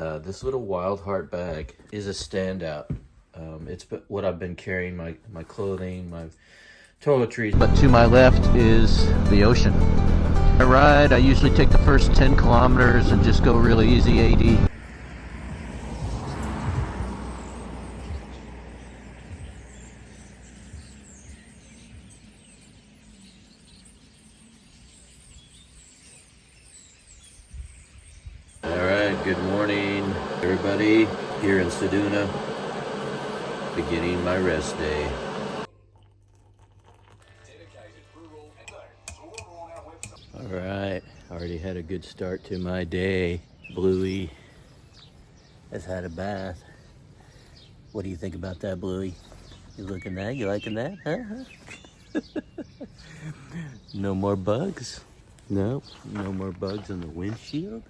This little Wild Heart bag is a standout. It's what I've been carrying, my clothing, my toiletries. But to my left is the ocean. I ride, I usually take the first 10 kilometers and just go really easy 80. Alright, good morning everybody here in Seduna, beginning my rest day. Alright, already had a good start to my day. Bluey has had a bath. What do you think about that, Bluey? You looking at that? You liking that? Huh? No more bugs? No, no more bugs on the windshield.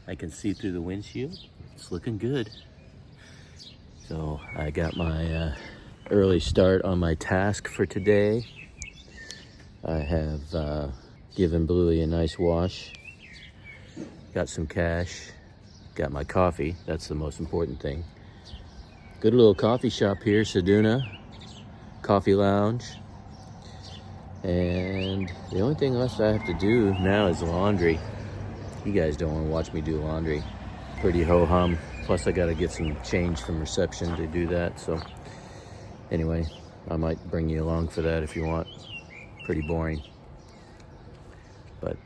I can see through the windshield. It's looking good. So I got my early start on my task for today. I have given Bluey a nice wash. Got some cash. Got my coffee. That's the most important thing. Good little coffee shop here, Seduna Coffee Lounge. And the only thing else I have to do now is laundry. You guys don't want to watch me do laundry. Pretty ho-hum. Plus I got to get some change from reception to do that. So anyway, I might bring you along for that if you want. Pretty boring. But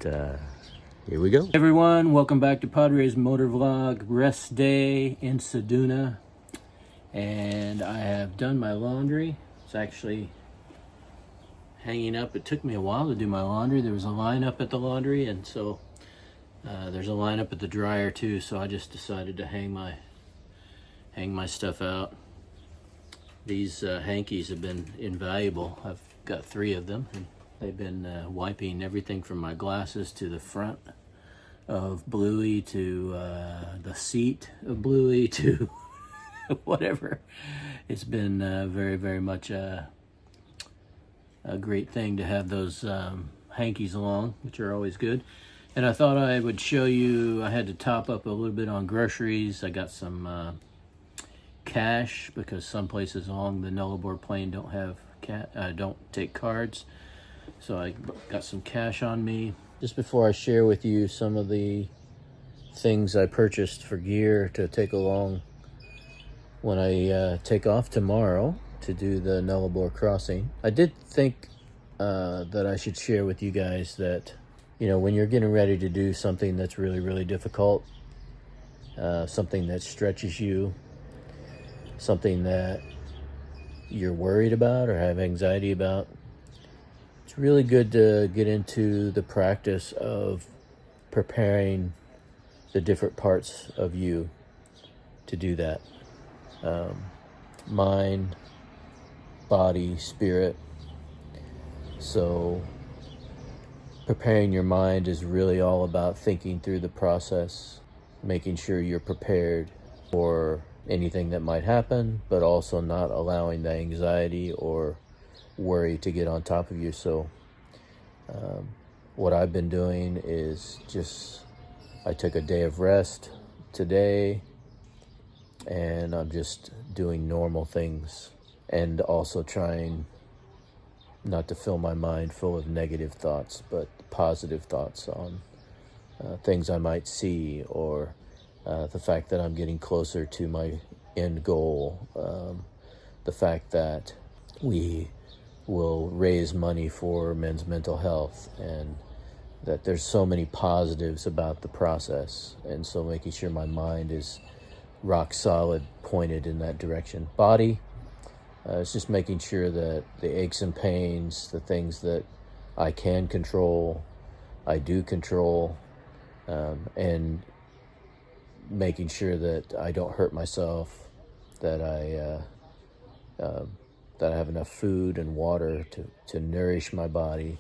here we go. Hey everyone, welcome back to Padre's Motor Vlog. Rest day in Seduna. And I have done my laundry. It's actually hanging up. It took me a while to do my laundry. There was a line up at the laundry, and so there's a line up at the dryer too, so I just decided to hang my stuff out. These hankies have been invaluable. I've got 3 of them, and they've been wiping everything from my glasses to the front of Bluey to the seat of Bluey to whatever. It's been very, very much a great thing to have those hankies along, which are always good. And I thought I would show you, I had to top up a little bit on groceries. I got some cash because some places along the Nullarbor Plain don't have don't take cards. So I got some cash on me. Just before I share with you some of the things I purchased for gear to take along when I take off tomorrow to do the Nullarbor crossing, I did think that I should share with you guys that, you know, when you're getting ready to do something that's really, really difficult, something that stretches you, something that you're worried about or have anxiety about, it's really good to get into the practice of preparing the different parts of you to do that. Mind, body, spirit. So preparing your mind is really all about thinking through the process, making sure you're prepared for anything that might happen, but also not allowing the anxiety or worry to get on top of you. So what I've been doing is I took a day of rest today, and I'm just doing normal things and also trying not to fill my mind full of negative thoughts, but positive thoughts on things I might see, or the fact that I'm getting closer to my end goal, the fact that we will raise money for men's mental health, and that there's so many positives about the process. And so making sure my mind is rock solid, pointed in that direction. Body, it's just making sure that the aches and pains, the things that I can control, I do control, and making sure that I don't hurt myself, that I have enough food and water to nourish my body,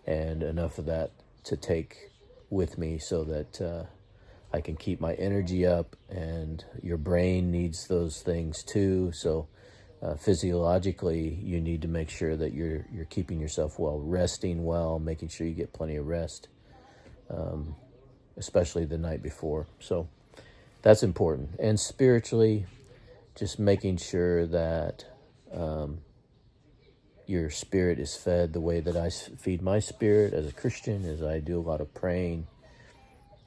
and enough of that to take with me so that I can keep my energy up. And your brain needs those things too. So physiologically, you need to make sure that you're keeping yourself well, resting well, making sure you get plenty of rest, especially the night before. So that's important. And spiritually, just making sure that your spirit is fed the way that I feed my spirit as a Christian, as I do a lot of praying.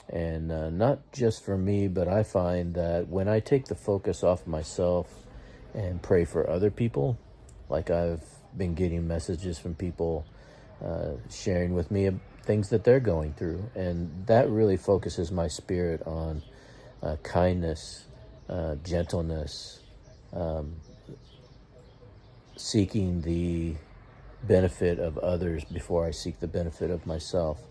And not just for me, but I find that when I take the focus off myself and pray for other people, like I've been getting messages from people sharing with me things that they're going through, and that really focuses my spirit on kindness, gentleness, seeking the benefit of others before I seek the benefit of myself.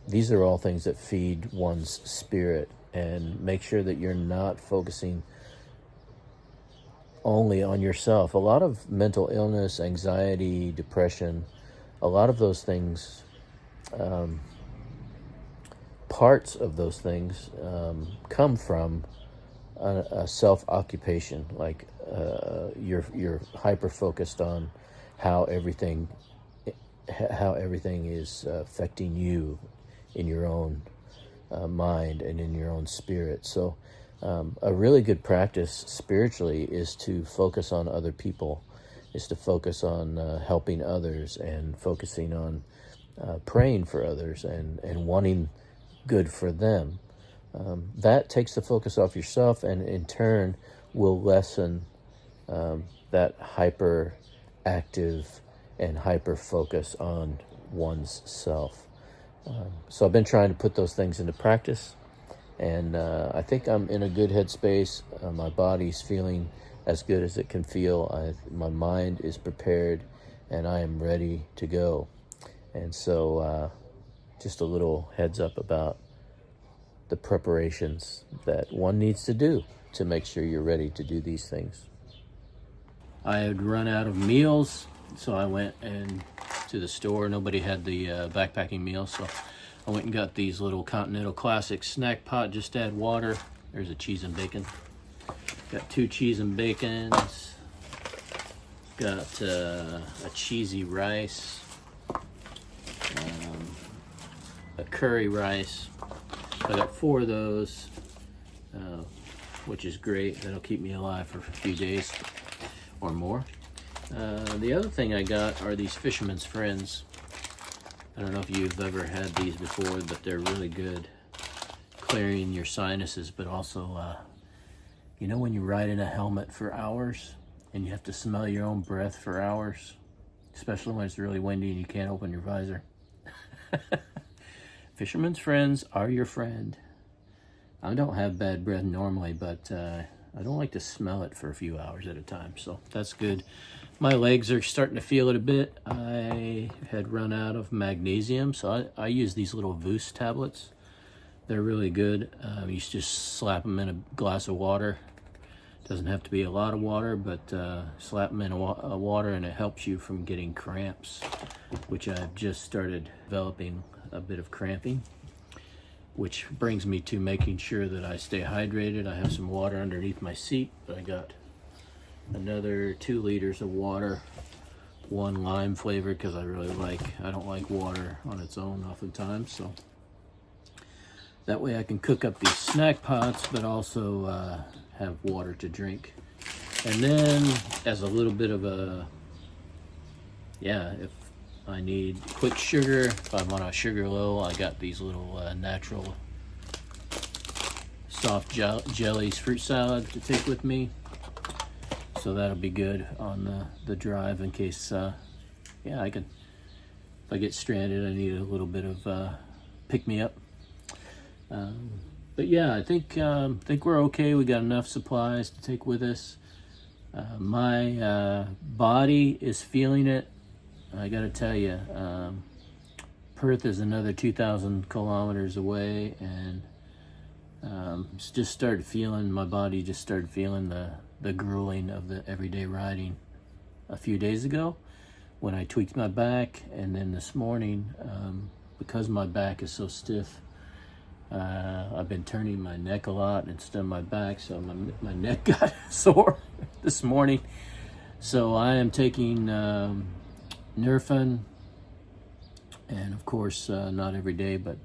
These are all things that feed one's spirit, and make sure that you're not focusing only on yourself. A lot of mental illness, anxiety, depression, a lot of those things, parts of those things come from a self-occupation. Like you're hyper-focused on how everything is affecting you in your own mind and in your own spirit. So a really good practice spiritually is to focus on other people, is to focus on helping others, and focusing on praying for others, and wanting good for them. That takes the focus off yourself, and in turn will lessen that hyper active and hyper focus on one's self. So I've been trying to put those things into practice, and I think I'm in a good headspace. My body's feeling as good as it can feel. My mind is prepared, and I am ready to go. And so just a little heads up about the preparations that one needs to do to make sure you're ready to do these things. I had run out of meals, so I went to the store. Nobody had the backpacking meals, so I went and got these little Continental Classic snack pot. Just add water. There's a cheese and bacon. Got 2 cheese and bacons. Got a cheesy rice, a curry rice. I got 4 of those, which is great. That'll keep me alive for a few days or more. The other thing I got are these Fisherman's Friends. I don't know if you've ever had these before, but they're really good clearing your sinuses, but also, you know when you ride in a helmet for hours and you have to smell your own breath for hours, especially when it's really windy and you can't open your visor? Fisherman's Friends are your friend. I don't have bad breath normally, but I don't like to smell it for a few hours at a time, so that's good. My legs are starting to feel it a bit. I had run out of magnesium, so I use these little Voos tablets. They're really good. You just slap them in a glass of water. Doesn't have to be a lot of water, but slap them in a water, and it helps you from getting cramps, which I've just started developing a bit of cramping, which brings me to making sure that I stay hydrated. I have some water underneath my seat, but I got another 2 liters of water, 1 lime flavored, because I don't like water on its own oftentimes, so that way I can cook up these snack pots, but also have water to drink. And then as a little bit of if I need quick sugar, if I'm on a sugar low, I got these little natural soft jellies fruit salad to take with me. So that'll be good on the drive in case, if I get stranded, I need a little bit of pick-me-up. But yeah, I think we're okay. We got enough supplies to take with us. My body is feeling it. I gotta tell you, Perth is another 2,000 kilometers away, and my body just started feeling the grueling of the everyday riding a few days ago when I tweaked my back, and then this morning, because my back is so stiff, I've been turning my neck a lot instead of my back, so my neck got sore this morning. So I am taking Nurofen, and of course not every day, but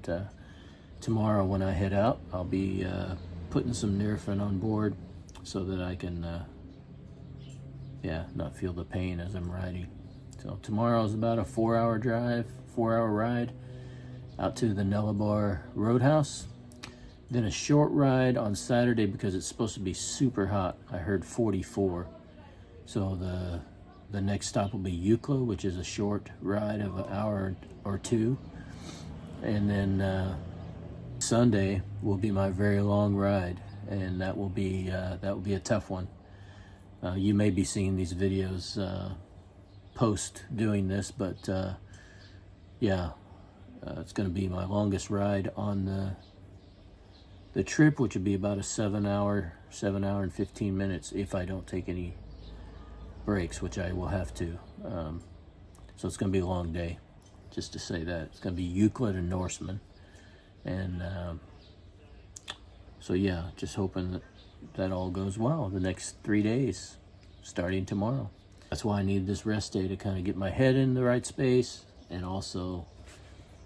tomorrow when I head out, I'll be putting some Nurofen on board so that I can, not feel the pain as I'm riding. So tomorrow's about a 4-hour drive, 4-hour ride out to the Nullarbor Roadhouse. Then a short ride on Saturday because it's supposed to be super hot. I heard 44. So the next stop will be Eucla, which is a short ride of an hour or two. And then Sunday will be my very long ride, and that will be a tough one. You may be seeing these videos post doing this, but it's going to be my longest ride on the trip, which would be about a 7 hour and 15 minutes if I don't take any breaks, which I will have to. So it's going to be a long day, just to say that. It's going to be Euclid and Norseman. And so yeah, just hoping that all goes well the next 3 days, starting tomorrow. That's why I needed this rest day, to kind of get my head in the right space and also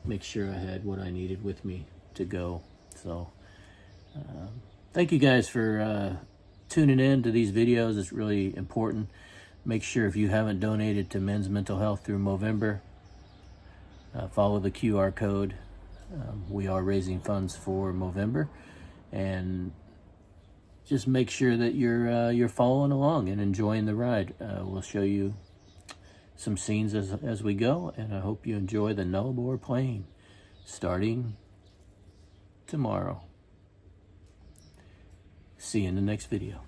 make sure I had what I needed with me to go. So thank you guys for tuning in to these videos. It's really important. Make sure, if you haven't donated to Men's Mental Health through Movember, follow the QR code. We are raising funds for Movember, and just make sure that you're following along and enjoying the ride. We'll show you some scenes as we go, and I hope you enjoy the Nullarbor Plain starting tomorrow. See you in the next video.